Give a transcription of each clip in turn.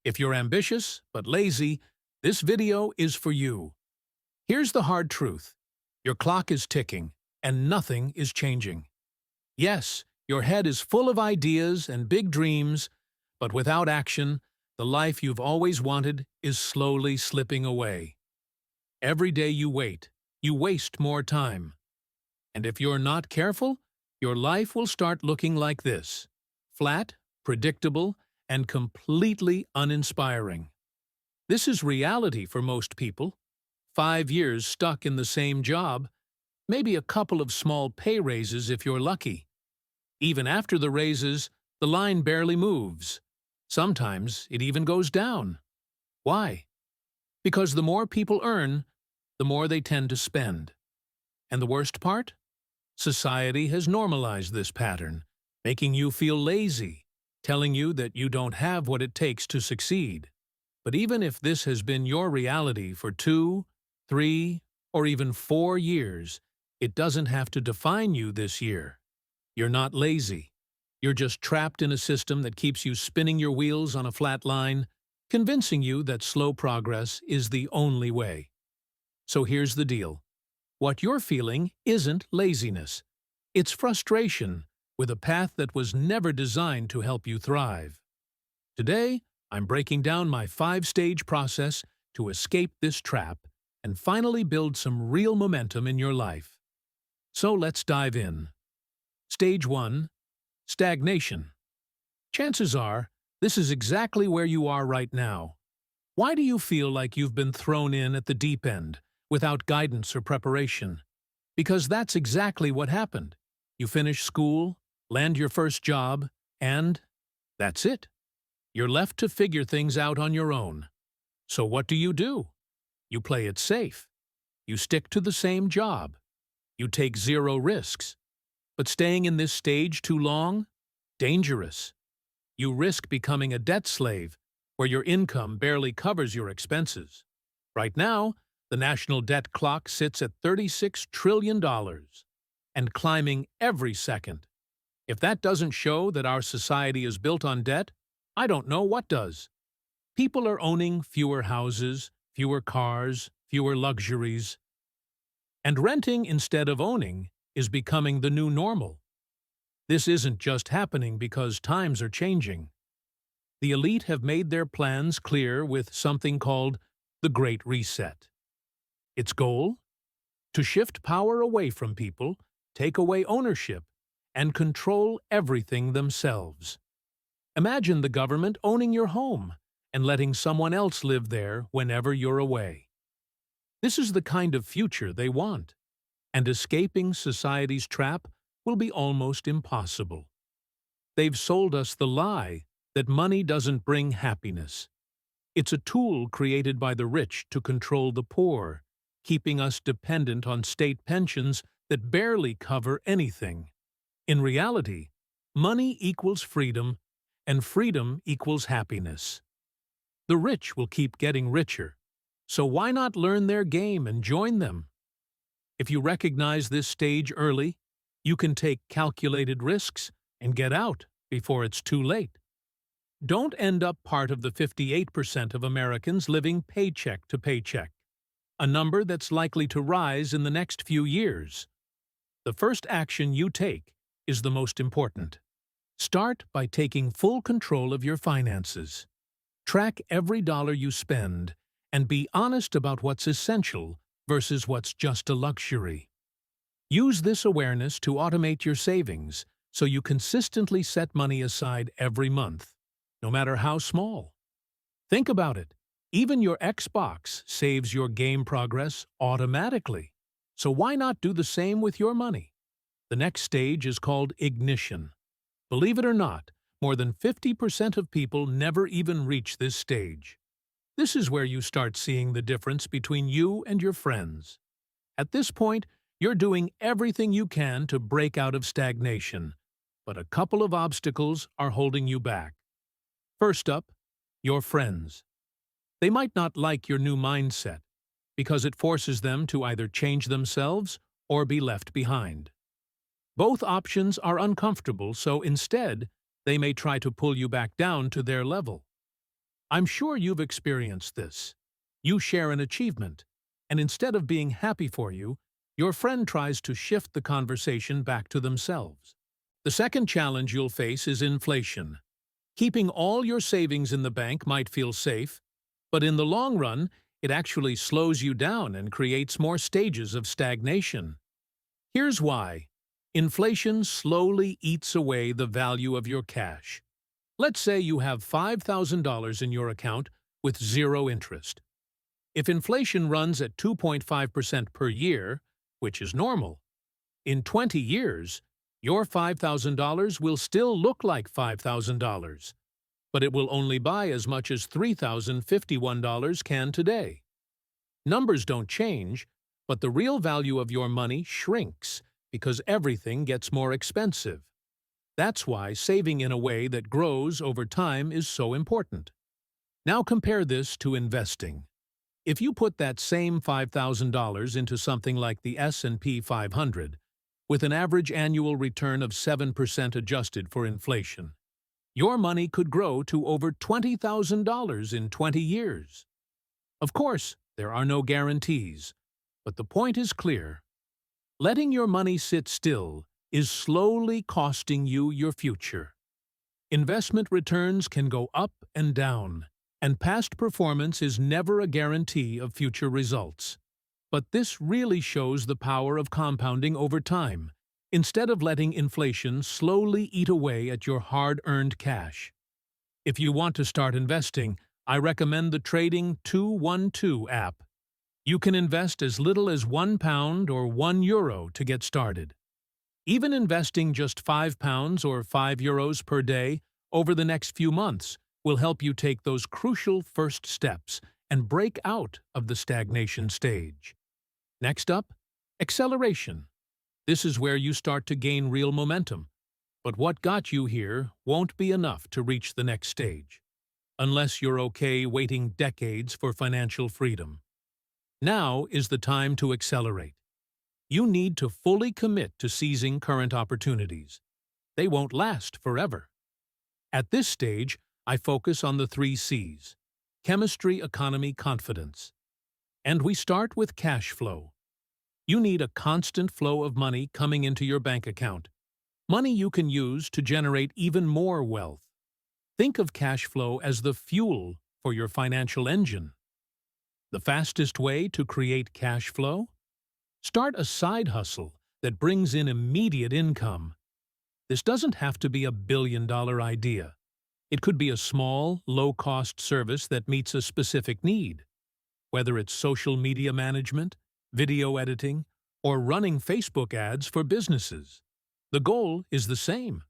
If you're ambitious but lazy, this video is for you. Here's the hard truth. Your clock is ticking, and nothing is changing. Yes, your head is full of ideas and big dreams, but without action, the life you've always wanted is slowly slipping away. Every day you wait, you waste more time. And if you're not careful, your life will start looking like this: flat, predictable, and completely uninspiring. This is reality for most people. 5 years stuck in the same job, maybe a couple of small pay raises if you're lucky. Even after the raises, the line barely moves. Sometimes it even goes down. Why? Because the more people earn, the more they tend to spend. And the worst part? Society has normalized this pattern, making you feel lazy, telling you that you don't have what it takes to succeed. But even if this has been your reality for 2, 3, or even 4 years, it doesn't have to define you this year. You're not lazy. You're just trapped in a system that keeps you spinning your wheels on a flat line, convincing you that slow progress is the only way. So here's the deal. What you're feeling isn't laziness. It's frustration with a path that was never designed to help you thrive. Today, I'm breaking down my 5-stage process to escape this trap and finally build some real momentum in your life. So let's dive in. Stage 1. Stagnation. Chances are, this is exactly where you are right now. Why do you feel like you've been thrown in at the deep end, without guidance or preparation? Because that's exactly what happened. You finish school, land your first job, and that's it. You're left to figure things out on your own. So what do? You play it safe. You stick to the same job. You take 0 risks. But staying in this stage too long? Dangerous. You risk becoming a debt slave, where your income barely covers your expenses. Right now, the national debt clock sits at $36 trillion and climbing every second. If that doesn't show that our society is built on debt, I don't know what does. People are owning fewer houses, fewer cars, fewer luxuries. And renting instead of owning is becoming the new normal. This isn't just happening because times are changing. The elite have made their plans clear with something called the Great Reset. Its goal? To shift power away from people, take away ownership, and control everything themselves. Imagine the government owning your home and letting someone else live there whenever you're away. This is the kind of future they want, and escaping society's trap will be almost impossible. They've sold us the lie that money doesn't bring happiness. It's a tool created by the rich to control the poor, keeping us dependent on state pensions that barely cover anything. In reality, money equals freedom, and freedom equals happiness. The rich will keep getting richer, so why not learn their game and join them? If you recognize this stage early, you can take calculated risks and get out before it's too late. Don't end up part of the 58% of Americans living paycheck to paycheck, a number that's likely to rise in the next few years. The first action you take is the most important. Start by taking full control of your finances. Track every dollar you spend and be honest about what's essential versus what's just a luxury. Use this awareness to automate your savings so you consistently set money aside every month, no matter how small. Think about it. Even your Xbox saves your game progress automatically. So why not do the same with your money? The next stage is called ignition. Believe it or not, more than 50% of people never even reach this stage. This is where you start seeing the difference between you and your friends. At this point, you're doing everything you can to break out of stagnation, but a couple of obstacles are holding you back. First up, your friends. They might not like your new mindset because it forces them to either change themselves or be left behind. Both options are uncomfortable, so instead, they may try to pull you back down to their level. I'm sure you've experienced this. You share an achievement, and instead of being happy for you, your friend tries to shift the conversation back to themselves. The second challenge you'll face is inflation. Keeping all your savings in the bank might feel safe, but in the long run, it actually slows you down and creates more stages of stagnation. Here's why. Inflation slowly eats away the value of your cash. Let's say you have $5,000 in your account with zero interest. If inflation runs at 2.5% per year, which is normal, in 20 years, your $5,000 will still look like $5,000, but it will only buy as much as $3,051 can today. Numbers don't change, but the real value of your money shrinks because everything gets more expensive. That's why saving in a way that grows over time is so important. Now compare this to investing. If you put that same $5,000 into something like the S&P 500, with an average annual return of 7% adjusted for inflation, your money could grow to over $20,000 in 20 years. Of course, there are no guarantees, but the point is clear. Letting your money sit still is slowly costing you your future. Investment returns can go up and down, and past performance is never a guarantee of future results. But this really shows the power of compounding over time, instead of letting inflation slowly eat away at your hard-earned cash. If you want to start investing, I recommend the Trading 212 app. You can invest as little as £1 or €1 to get started. Even investing just £5 or €5 per day over the next few months will help you take those crucial first steps and break out of the stagnation stage. Next up, acceleration. This is where you start to gain real momentum. But what got you here won't be enough to reach the next stage, unless you're okay waiting decades for financial freedom. Now is the time to accelerate. You need to fully commit to seizing current opportunities. They won't last forever. At this stage, I focus on the 3 C's: chemistry, economy, confidence. And we start with cash flow. You need a constant flow of money coming into your bank account, money you can use to generate even more wealth. Think of cash flow as the fuel for your financial engine. The fastest way to create cash flow? Start a side hustle that brings in immediate income. This doesn't have to be a billion-dollar idea. It could be a small, low-cost service that meets a specific need. Whether it's social media management, video editing, or running Facebook ads for businesses, the goal is the same: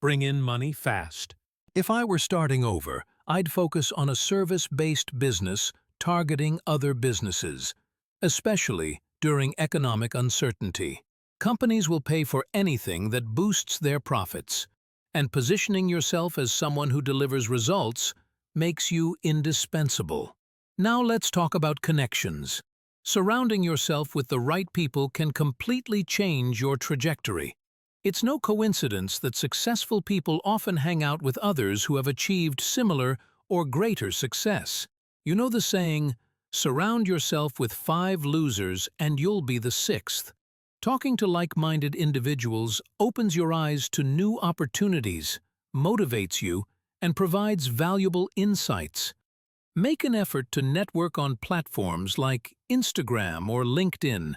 bring in money fast. If I were starting over, I'd focus on a service-based business targeting other businesses, especially during economic uncertainty. Companies will pay for anything that boosts their profits, and positioning yourself as someone who delivers results makes you indispensable. Now let's talk about connections. Surrounding yourself with the right people can completely change your trajectory. It's no coincidence that successful people often hang out with others who have achieved similar or greater success. You know the saying, surround yourself with 5 losers and you'll be the 6th. Talking to like-minded individuals opens your eyes to new opportunities, motivates you, and provides valuable insights. Make an effort to network on platforms like Instagram or LinkedIn,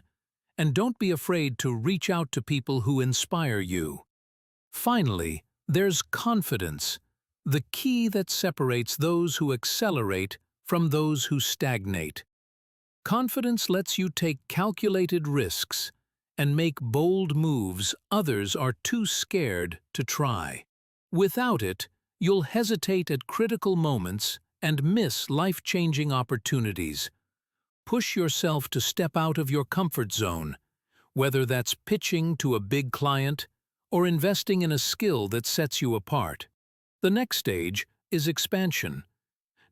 and don't be afraid to reach out to people who inspire you. Finally, there's confidence, the key that separates those who accelerate from those who stagnate. Confidence lets you take calculated risks and make bold moves others are too scared to try. Without it, you'll hesitate at critical moments and miss life-changing opportunities. Push yourself to step out of your comfort zone, whether that's pitching to a big client or investing in a skill that sets you apart. The next stage is expansion.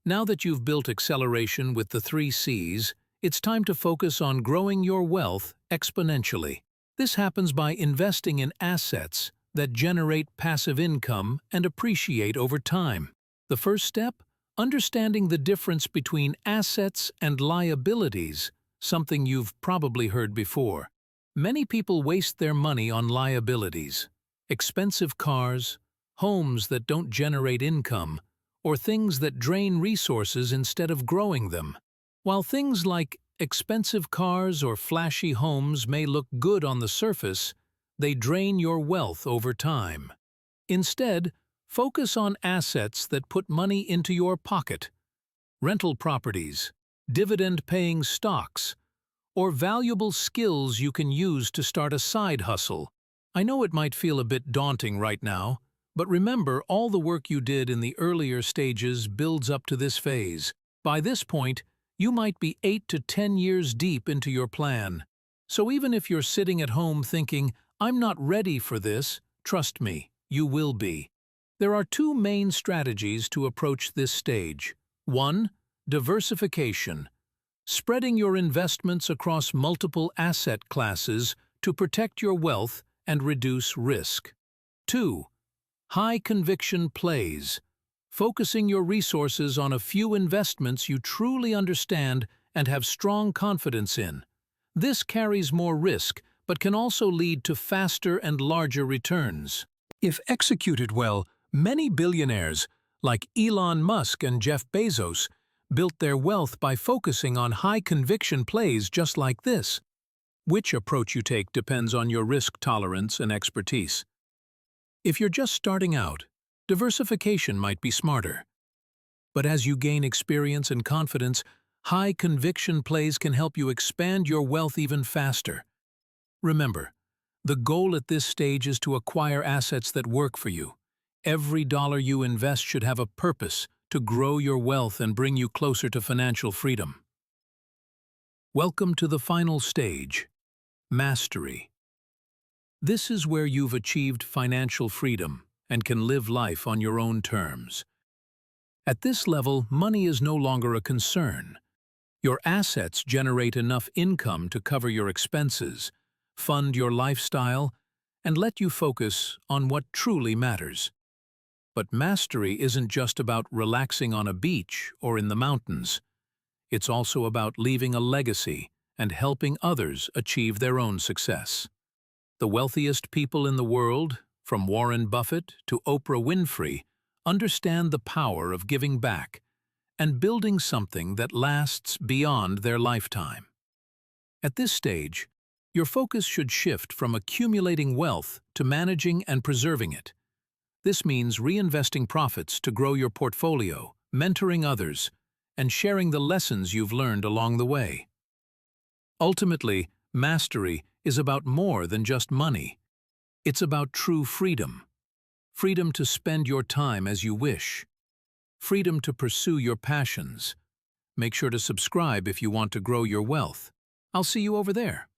Now that you've built acceleration with the 3 C's, it's time to focus on growing your wealth exponentially. This happens by investing in assets that generate passive income and appreciate over time. The first step? Understanding the difference between assets and liabilities, something you've probably heard before. Many people waste their money on liabilities, expensive cars, homes that don't generate income, or things that drain resources instead of growing them. While things like expensive cars or flashy homes may look good on the surface, they drain your wealth over time. Instead, focus on assets that put money into your pocket. Rental properties, dividend-paying stocks, or valuable skills you can use to start a side hustle. I know it might feel a bit daunting right now, but remember, all the work you did in the earlier stages builds up to this phase. By this point, you might be 8 to 10 years deep into your plan. So even if you're sitting at home thinking, "I'm not ready for this," trust me, you will be. There are two main strategies to approach this stage. 1. Diversification. Spreading your investments across multiple asset classes to protect your wealth and reduce risk. 2. High-conviction plays. Focusing your resources on a few investments you truly understand and have strong confidence in. This carries more risk, but can also lead to faster and larger returns. If executed well, many billionaires, like Elon Musk and Jeff Bezos, built their wealth by focusing on high-conviction plays just like this. Which approach you take depends on your risk tolerance and expertise. If you're just starting out, diversification might be smarter. But as you gain experience and confidence, high-conviction plays can help you expand your wealth even faster. Remember, the goal at this stage is to acquire assets that work for you. Every dollar you invest should have a purpose to grow your wealth and bring you closer to financial freedom. Welcome to the final stage, mastery. This is where you've achieved financial freedom and can live life on your own terms. At this level, money is no longer a concern. Your assets generate enough income to cover your expenses, fund your lifestyle, and let you focus on what truly matters. But mastery isn't just about relaxing on a beach or in the mountains. It's also about leaving a legacy and helping others achieve their own success. The wealthiest people in the world, from Warren Buffett to Oprah Winfrey, understand the power of giving back and building something that lasts beyond their lifetime. At this stage, your focus should shift from accumulating wealth to managing and preserving it. This means reinvesting profits to grow your portfolio, mentoring others, and sharing the lessons you've learned along the way. Ultimately, mastery is about more than just money. It's about true freedom. Freedom to spend your time as you wish. Freedom to pursue your passions. Make sure to subscribe if you want to grow your wealth. I'll see you over there.